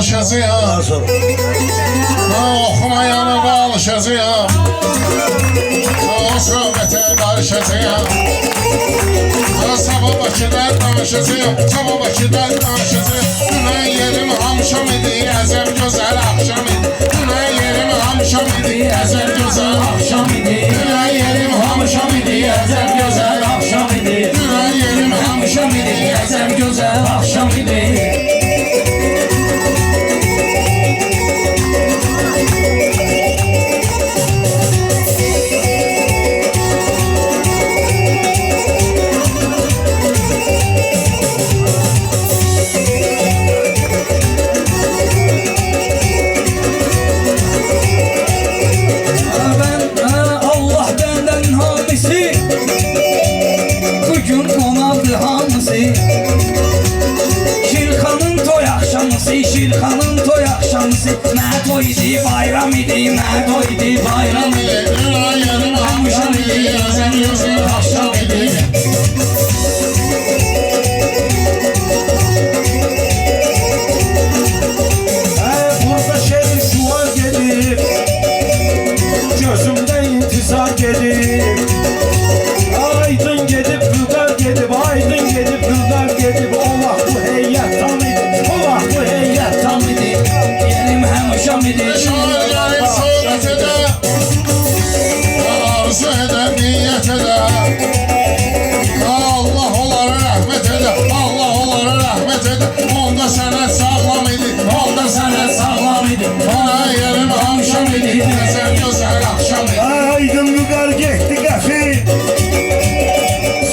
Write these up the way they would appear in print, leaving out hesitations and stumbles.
alışacağım. Oxumayana alışacağım. O söhbətə qarışacağım. Sabah Bakıdan danışacağım. Sabah Bakıdan danışacağım. Dünən yerim hamşam idi, əzəm gözəl axşam idi. Dünən yerim hamşam idi, əzəm gözəl axşam idi. Dünən yerim hamşam idi, əzəm gözəl axşam idi. Dünən yerim hamşam idi, əzəm gözəl axşam idi. Şirxanın toy axşamısı, nə toy idi, bayram idi, nə toy idi, bayram idi. Dünən yerim hamşam idi, əzəm gözəl axşam idi. Burada şehir şu an gelir, gözümdə intizar gedir. Aydın gedib, Gülqar gedib, aydın gedib, Gülqar gedib. O vaxt bu heyyət tam idi, o vaxt bu heyyət tam idi. Yerim həmişam idi. Şair gəlib söhbət edə, arzu edə, niyyət edə. Allah onlara rəhmət edə, Allah onlara rəhmət edə. Onda sənət sağlam idi, onda sənət sağlam idi. Ona yerim hamşam idi, əzəm gözəl axşam idi. Aydın Gülqar getdi qəfil,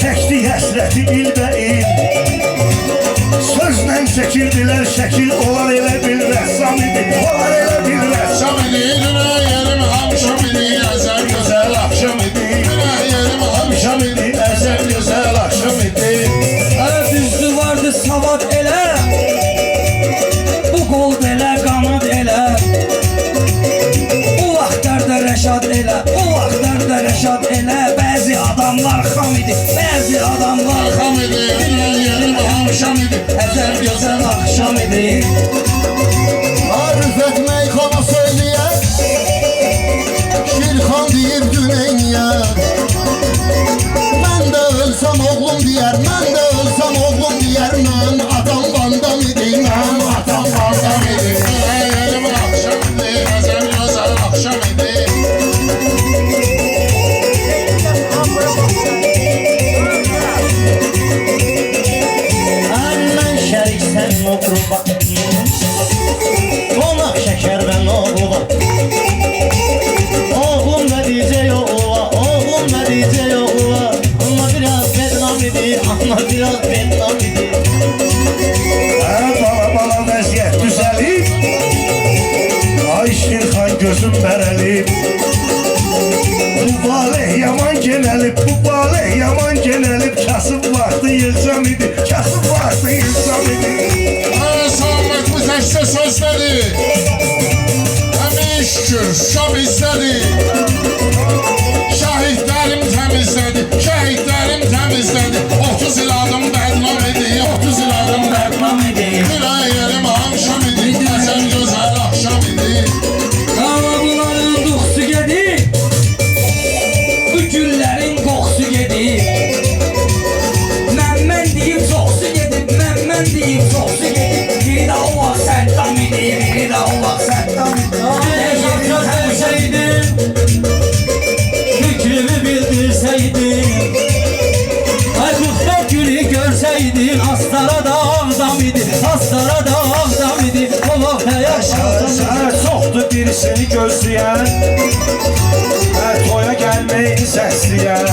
çəkdi həsrəti ilbəil. Sözlə çəkirdilər şəkil, olar elə bil rəssam idi, olar elə bil rəssam idi. Dünən yerim hamşam idi, əzəm gözəl axşam idi. Dünən yerim hamşam idi, əzəm gözəl axşam idi. Düzdü vardı savad elə, bu qol belə, qanad elə. O vaxtlarda rəşad elə, o vaxtlarda rəşad elə. Bəzi adamlar xam idi, bəzi adamlar xam idi. Dünən yerim hamşam idi, Əzəl gözəl axşam idi. arif etmək xana söyləyər, Şirxan deyir Güneyniyə. Mən də ölsəm oğlum deyər, mən də ölsəm oğlum deyər. Mən atam Vandam idi, mən atam Vandam idi. Dünən yerim axşam idi, əzəm gözəl axşam idi. Mən şərik sən o qruba, qonaq şəkər mən o qruba. Oğlum da DJ oğula, oğlum da DJ oğula. Amma biraz bednam idi, amma biraz bednam idi. Bala vəziyyət düzəlib, ay Şirxan gözüm bərəlib. Bu valeh yaman genəlib, bu valeh yaman genəlib. Kasıb vaxtı yığcam idi, kasıb vaxtı yığcam idi. Sağlık bu təkcə sözləri, həmin şükür şab izlədi. Şəhidlərim təmizlədi, şəhidlərim təmizlədi. 30 il adım bədnam idi, 30 il adım bədnam idi. Dünən yerim hamşam idi, əzəm gözəl axşam idi. Qarabuların duxsu gedir, bu güllərin qoxsu gedir. Mən deyib çoxsu gedib, mən deyib çoxsu gedib. Biri də o vaxt səttam idi, biri də o vaxt səttam idi. Yerin həmişəydim, fikrimi bildirsəydim. Ayqlıqda gülü görsəydin, astara da ağzam idi, astara da ağzam idi. O vaxt yaşadım. Sənə çoxdur birisini gözləyən, toya gəlməyi səsləyən.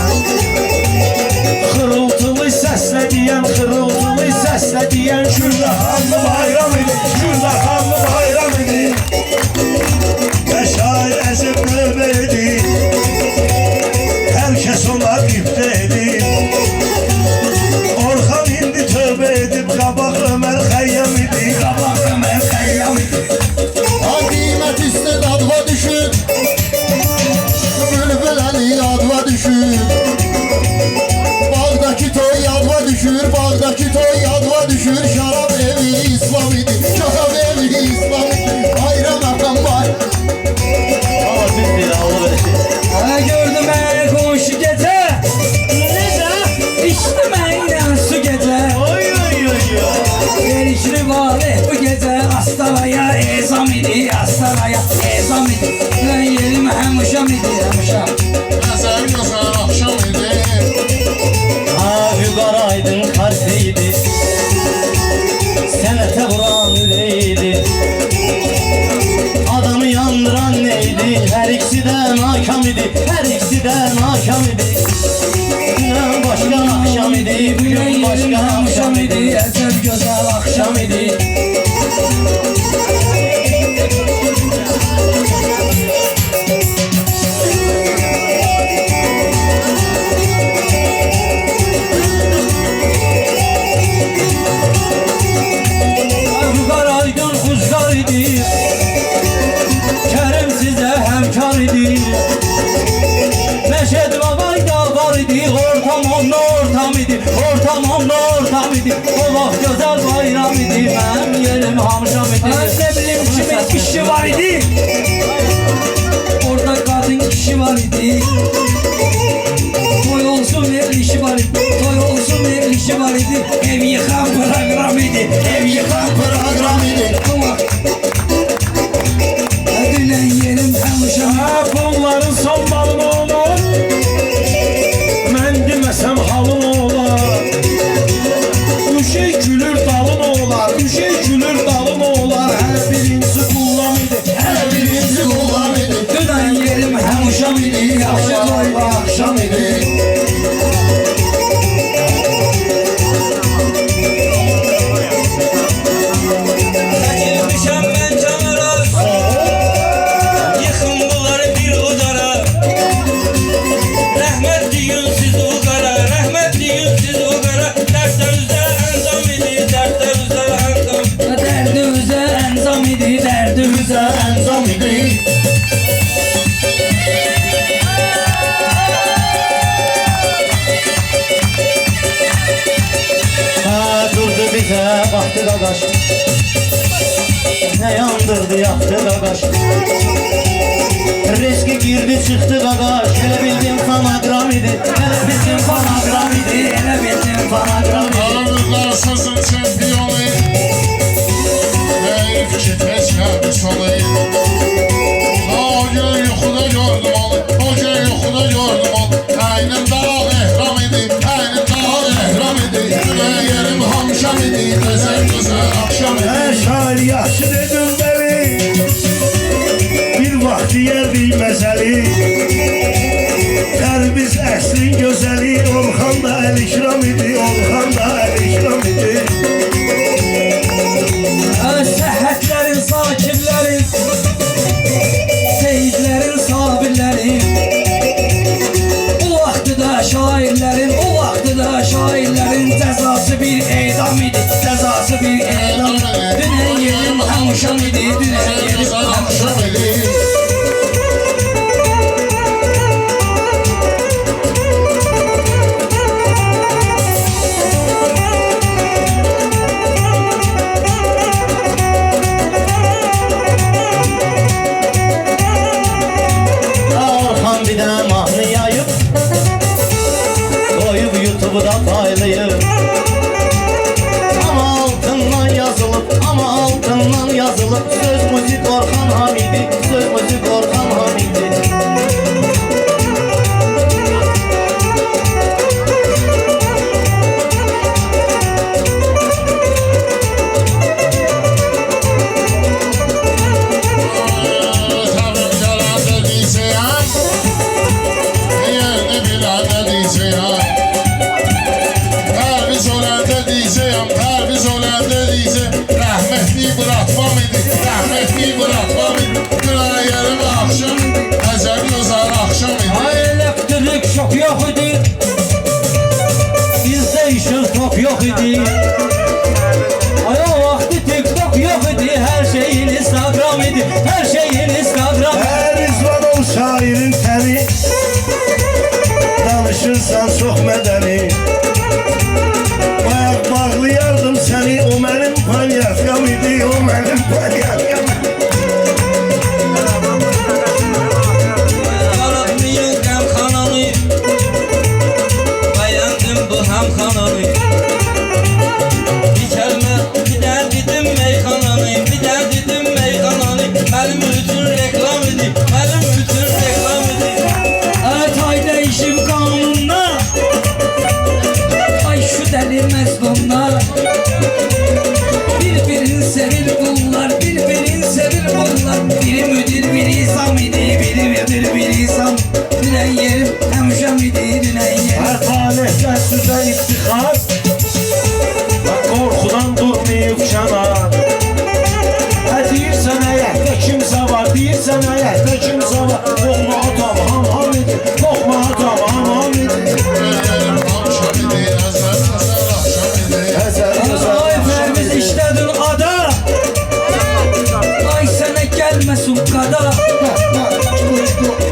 Xırıltılı səslə deyən, xırıltılı səslə deyən. Gülləxanlı bayram idi, Gülləxanlı bayram idi. Və şair əzib növbə idi, hər kəs ona qibdə edir. Orxan indi tövbə edib, qabaq Ömər Xəyyam idi, qabaq Ömər Xəyyam idi. Qiymət istedadva düşür, bülbül əli yadva düşür. Bağdaki toy yadva düşür, bağdaki toy yadva düşür. Şarap evi İslam idi, şarap evi İslam Astaraya ezam idi, astaraya ezam idi. Dünən yerim həmişəm idi, həmişəm. Əzəl gözəl axşam idi. Abi qaraydın kalpliydi, senete vuran yüreğiydi. Adamı yandıran neydi? Her ikisi de nakam idi, her ikisi de nakam idi. Dünden başka akşam idi, bugün başka akşam idi. Əcəb gözəl axşam idi. Qaraydın ucqar idi, Kərim sizə həmkar idi. Məşəd babay da var idi, ortam onun ortam idi, ortam onun ortam idi. O vaxt gözəl bayram idi, mənim yerim hamşam idi. Mən nə bilim kimin kişi var idi. Orada kadın kişi var idi. Toy olsun verilişi var idi. Toy olsun verilişi var idi. Ev yıkan program idi. Ev yıkan program idi. Dünən yerim həmişəm. Bunların son malın olur, mən deməsəm halın olar. Üşey gülür dalın olar, üşey gülür dalın olar. Hər birincisi qullam idi, hər birincisi qullam idi. Dünən yerim həmişəm idi. Yaxşı toy axşam idi. Çəkilmişəm mən kənara, yıxın bunları bir udara. Rəhmət deyin siz o qara, rəhmət deyin siz o qara. Dərslərinizdə əncam idi, dərslərinizdə əncam idi. Dərdimizə əncam idi. Dərdimizə əncam idi. Durdu bize baktı qaqaş, ne yandırdı yaktı qaqaş. Riski girdi çıktı qaqaş, elə bildim fanagram idi, elə bildim fanagram idi, elə bildim fanagram idi. Ağırlıklar sözün çempiyonu. Heyif ki tezgahı sonu. O gün yuxuda gördüm onu, o gün yuxuda gördüm onu. Əynin dağ ehram idi, əynin dağ ehram idi. Dünən yerim hamşam idi, gözəl gözəl axşam idi. Hər şair yaxşı dedim bəli, bir vaxt deyərdik məzəli. Qəlbiz əslin gözəli, Orxan da əl-ikram idi, Orxan da əl-ikram idi. Səhhətlərin, sakinlərin, seyidlərin, sabirlərin. Bu vaxtı da şairlərin, o vaxtı da şairlərin cəzası bir edam idi, cəzası bir edam idi. Dünən yerim həmişəm idi, dünən yerim həmişəm idi. Orxan bir də mahnı yayıb, koyub YouTube'da paylayıb. Ama altından yazılıb, ama altından yazılıb. Söz müzik Orxan Hamidi, söz müzik Orxan Hamidi. Tanrım gələndə deyəcəyəm, yerini biləndə deyəcəyəm. Pərviz öləndə deyəcəyəm, pərviz öləndə deyəcəyəm. Rəhmətli bıratmam idi, rəhmətli bıratmam idi. Dünən yerim axşam, əzəl gözəl axşam idi. Ay elektrik şok yok idi, bizde işin top yok idi. Ay o vakti TikTok yok idi, her şeyin Instagram idi, her şeyin Instagram. Her izvan ol şairin təni, danışırsan çox mədəni. Bayaq bağlayardım səni, o mənim panyatkam idi, o mənim panyatkam idi. Yaratmayın qəmxananı, həmişəm idi dünən yerim. Her talihten size iftihar. Bak korkudan durmayıp kenar. Deyirsən həyətdə kimsə var, deyirsən həyətdə kimsə var. Lokma atam ham idi, lokma atam ham idi. Akşam idi, əzəl gözəl akşam idi. Əzəl gözəl Ay Pərviz işlədin ada, ay sənə gəlməsin qada.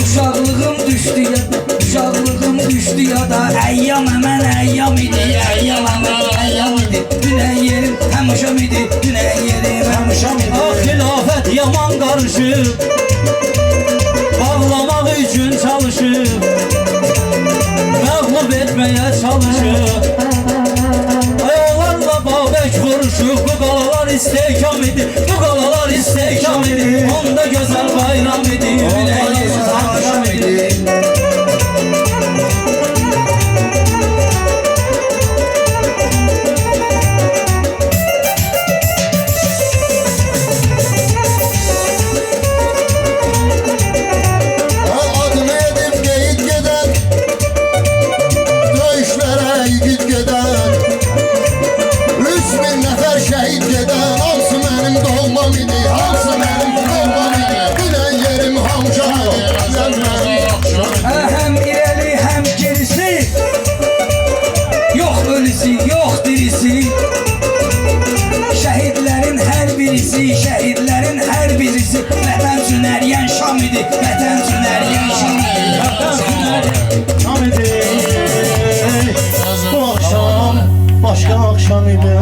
Uşaqlığım düşdü yada, uşaqlığım düşdü yada. Əyyam əmən əyyam idi, əyyam əmən əyyam idi. Dünən yerim həmişəm idi, dünən yerim həmişəm idi. Ah xilafət yaman qarışıb Bağlamaq üçün çalışıb Məğlub etməyə çalışıb Ayaqlarla babək vuruşub Bu qalalar istehkam idi Bu qalalar istehkam idi Onda gözəl bayram idi Dünən yerim həmişəm idi Adını edip geyik geden, döyüşlere yiğit geden, 3000 nefer şehit geden, hamısı benim doğmam idi, hamısı benim doğmam idi. Dünən yerim hamşam idi, əzəl gözəl akşam idi. Həm irəli həm gerisi, yox ölüsü, yox dirisi. Şəhidlərin hər birisi, şəhidlərin hər birisi. Vətən üçün əriyən şam idi, vətən üçün əriyən şam idi. Vətən üçün əriyən Tam idi Bu akşam başka akşam idi